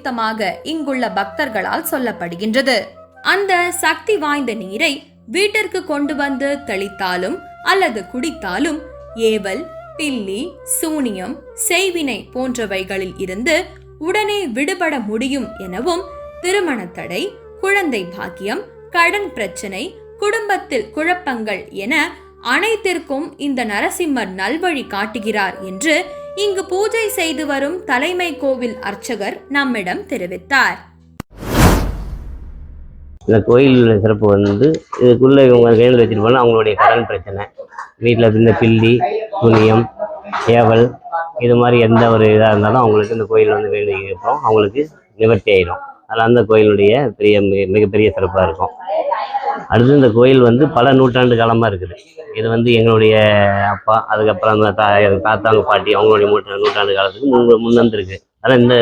நிமித்தமாக இங்குள்ள பக்தர்களால் சொல்லப்படுகின்றது. அந்த சக்தி வாய்ந்த நீரை வீட்டிற்கு கொண்டு வந்து தெளித்தாலும் அல்லது குடித்தாலும் ஏவல், பில்லி, சூனியம், செய்வினை போன்றவைகளில் இருந்து உடனே விடுபட முடியும் எனவும், திருமண தடை, குழந்தை பாக்கியம், கடன் பிரச்சனை, குடும்பத்தில் குழப்பங்கள் என அனைத்திற்கும் இந்த நரசிம்மர் நல்வழி காட்டுகிறார் என்று இங்கு பூஜை செய்து வரும் தலைமை கோவில் அர்ச்சகர் நம்மிடம் தெரிவித்தார். இந்த கோயில் சிறப்பு இதுக்குள்ள இவங்க கையில் வச்சுட்டு போனால் அவங்களுடைய கடன் பிரச்சனை, வீட்டில் இருந்த பில்லி, துணியம், ஏவல் இது மாதிரி எந்த ஒரு இதாக இருந்தாலும் அவங்களுக்கு இந்த கோயில் வேண்டிக்கிறோம் அவங்களுக்கு நிவர்த்தி ஆயிடும். அதில் அந்த கோயிலுடைய மிகப்பெரிய சிறப்பாக இருக்கும். அடுத்து இந்த கோயில் பல நூற்றாண்டு காலமாக இருக்குது. இது எங்களுடைய அப்பா, அதுக்கப்புறம் அந்த தாத்தாங்க பாட்டி அவங்களுடைய நூற்றாண்டு காலத்துக்கு முன்வந்துருக்கு. அதனால் இந்த